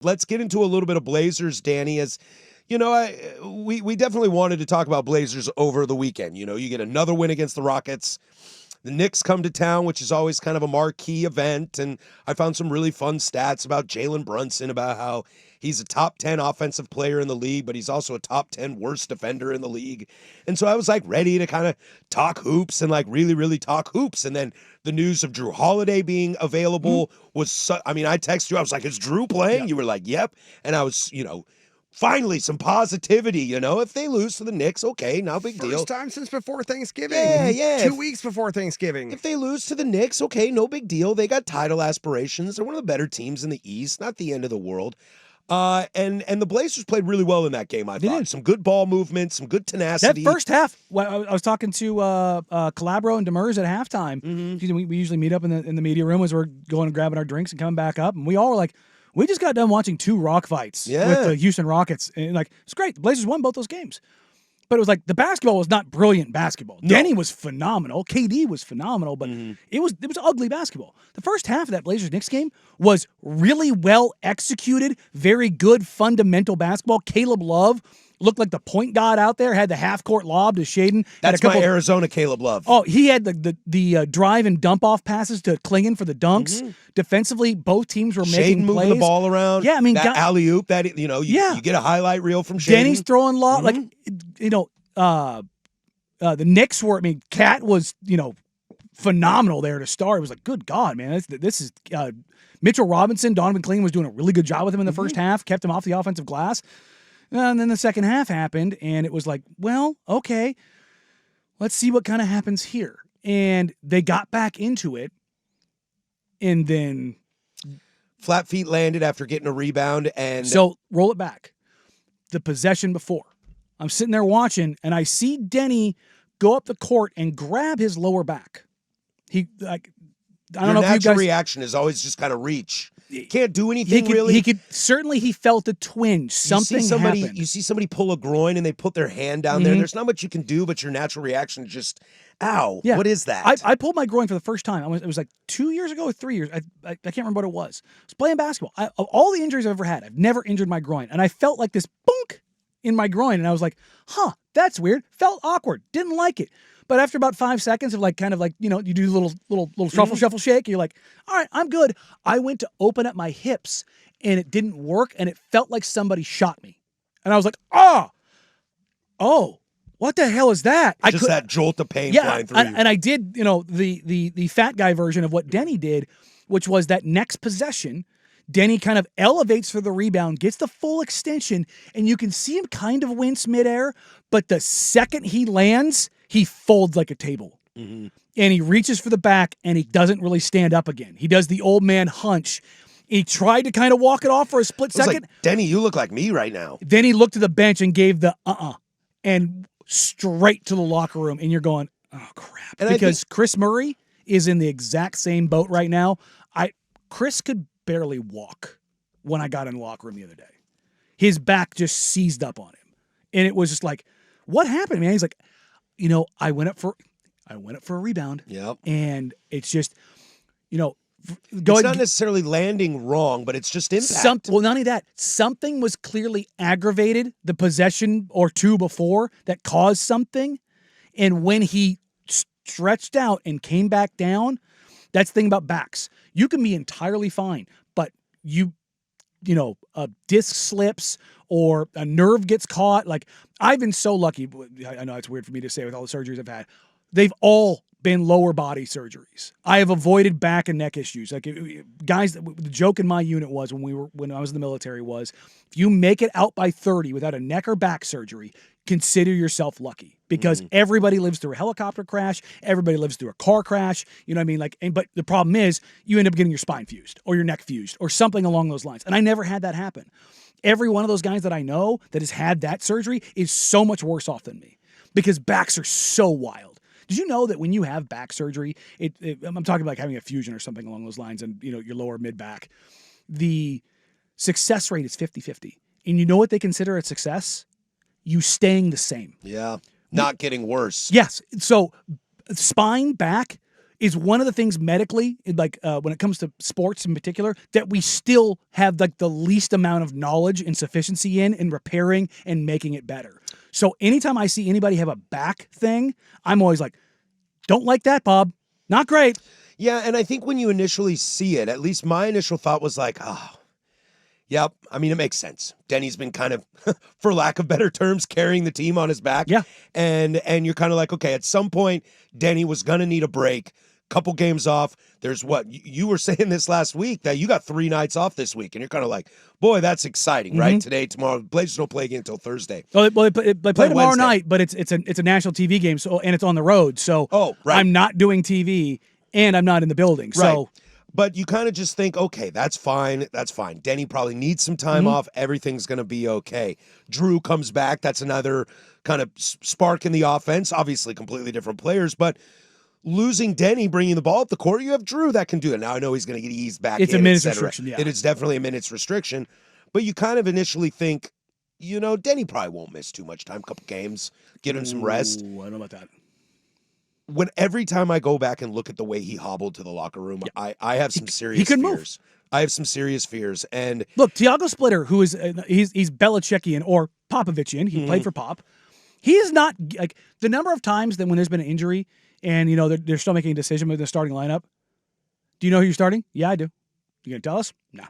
Let's get into a little bit of Blazers, Danny, as you know, we definitely wanted to talk about Blazers over the weekend. You know, you get another win against the Rockets. The Knicks come to town, which is always kind of a marquee event, and I found some really fun stats about Jalen Brunson, about how he's a top 10 offensive player in the league, but he's also a top 10 worst defender in the league. And so I was like ready to kind of talk hoops and like really, really talk hoops. And then the news of Drew Holiday being available was, I texted you, I was like, is Drew playing? Yep. You were like, yep. And I was, finally some positivity, if they lose to the Knicks, okay, no big deal. First time since before Thanksgiving. Yeah. 2 weeks before Thanksgiving. If they lose to the Knicks, okay, no big deal. They got title aspirations. They're one of the better teams in the East, not the end of the world. And the Blazers played really well in that game, I thought. Some good ball movement, some good tenacity. That first half, I was talking to Calabro and Demers at halftime. Mm-hmm. We usually meet up in the media room as we're going and grabbing our drinks and coming back up, and we all were like, we just got done watching 2 rock fights with the Houston Rockets, and it's great. The Blazers won both those games. But it was like the basketball was not brilliant basketball. No. Denny was phenomenal. KD was phenomenal, but it was ugly basketball. The first half of that Blazers-Knicks game was really well executed, very good fundamental basketball. Caleb Love looked like the point guard out there, had the half-court lob to Shaden. That's my Arizona Caleb Love. Oh, he had the drive and dump-off passes to Klingon for the dunks. Defensively, both teams were making Shaden plays. moving the ball around. Yeah, I mean, that alley-oop, that, you get a highlight reel from Shaden. Denny's throwing the Knicks were, Cat was, phenomenal there to start. It was like, good God, man. This is Mitchell Robinson. Donovan Clean was doing a really good job with him in the first half, kept him off the offensive glass. And then the second half happened, and it was like, well, okay, let's see what kind of happens here. And they got back into it, and then flat feet landed after getting a rebound. And so roll it back. The possession before. I'm sitting there watching, and I see Denny go up the court and grab his lower back. I don't know if you guys. Reaction is always just kind of reach. Can't do anything really. He felt a twinge. Something happened. You see somebody pull a groin and they put their hand down there. There's not much you can do, but your natural reaction is just, ow, what is that? I pulled my groin for the first time. It was like 2 years ago or 3 years. I can't remember what it was. I was playing basketball. Of all the injuries I've ever had, I've never injured my groin. And I felt like this boonk in my groin. And I was like, that's weird. Felt awkward. Didn't like it. But after about 5 seconds of you do a little shuffle shake, you're like, all right, I'm good. I went to open up my hips and it didn't work and it felt like somebody shot me. And I was like, oh, what the hell is that? That jolt of pain flying through you. And I did, the fat guy version of what Denny did, which was that next possession, Denny kind of elevates for the rebound, gets the full extension, and you can see him kind of wince midair, but the second he lands, he folds like a table. And he reaches for the back, and he doesn't really stand up again. He does the old man hunch. He tried to kind of walk it off for a split second. Like, Denny, you look like me right now. Then he looked to the bench and gave the and straight to the locker room, and you're going, oh, crap. And because Chris Murray is in the exact same boat right now. Chris could barely walk when I got in the locker room the other day. His back just seized up on him. And it was just like, what happened, man? He's like, I went up for a rebound. Yep. And it's just, it's not necessarily landing wrong, but it's just impact. Well, not only that, something was clearly aggravated the possession or two before that caused something. And when he stretched out and came back down, that's the thing about backs. You can be entirely fine, but a disc slips or a nerve gets caught. Like, I've been so lucky. I know it's weird for me to say with all the surgeries I've had. They've all been lower body surgeries. I have avoided back and neck issues. Like, guys, the joke in my unit was when I was in the military was, if you make it out by 30 without a neck or back surgery, consider yourself lucky, because everybody lives through a helicopter crash. Everybody lives through a car crash. You know what I mean? Like, but the problem is you end up getting your spine fused or your neck fused or something along those lines. And I never had that happen. Every one of those guys that I know that has had that surgery is so much worse off than me, because backs are so wild. Did you know that when you have back surgery, I'm talking about like having a fusion or something along those lines, and your lower mid back, the success rate is 50-50. And you know what they consider a success? You staying the same. Yeah. Not getting worse. Yes. So spine, back, is one of the things medically, like when it comes to sports in particular, that we still have like the least amount of knowledge and sufficiency in repairing and making it better. So anytime I see anybody have a back thing, I'm always like, don't like that, Bob. Not great. Yeah, and I think when you initially see it, at least my initial thought was like, oh, yep. I mean, it makes sense. Denny's been kind of, for lack of better terms, carrying the team on his back. Yeah. And you're kind of like, okay, at some point, Denny was going to need a break. Couple games off. There's what you were saying this last week that you got 3 nights off this week, and you're kind of like, boy, that's exciting, right? Today, tomorrow, Blazers don't play again until Thursday. Well, they play tomorrow Wednesday. night, but it's a national TV game, so and it's on the road. So I'm not doing TV and I'm not in the building. So. Right. But you kind of just think, okay, that's fine. That's fine. Denny probably needs some time off. Everything's going to be okay. Drew comes back. That's another kind of spark in the offense. Obviously, completely different players, but losing Denny, bringing the ball up the court, you have Drew that can do it. Now, I know he's going to get eased back It's in, a minutes et cetera. restriction, yeah. It is definitely a minutes restriction. But you kind of initially think, Denny probably won't miss too much time, couple games, get him some rest. Ooh, I don't know about that. Every time I go back and look at the way he hobbled to the locker room, I have some serious couldn't fears. I have some serious fears. And look, Tiago Splitter, who is he's Belichickian or Popovichian, he played for Pop. He is not like the number of times that when there's been an injury and they're still making a decision with the starting lineup. Do you know who you're starting? Yeah, I do. You gonna tell us? No.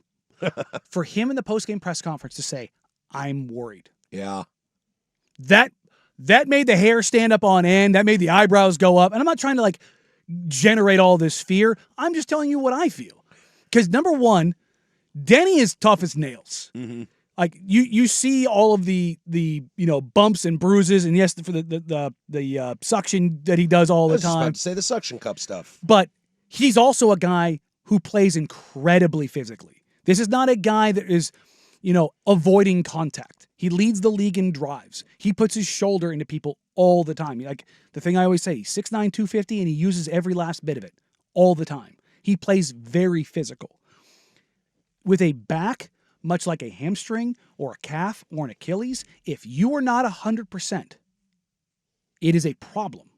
For him in the postgame press conference to say, "I'm worried." yeah, That made the hair stand up on end. That made the eyebrows go up. And I'm not trying to generate all this fear. I'm just telling you what I feel. Because number one, Denny is tough as nails. Like you see all of the bumps and bruises, and yes, for the suction that he does all the I was just time. about to say the suction cup stuff. But he's also a guy who plays incredibly physically. This is not a guy that is, avoiding contact. He leads the league in drives. He puts his shoulder into people all the time. Like the thing I always say, he's 6'9", 250, and he uses every last bit of it all the time. He plays very physical. With a back, much like a hamstring or a calf or an Achilles, if you are not 100%, it is a problem.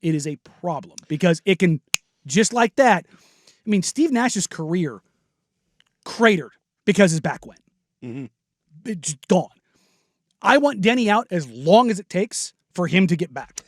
It is a problem because it can, just like that. I mean, Steve Nash's career cratered because his back went. It's gone. I want Denny out as long as it takes for him to get back.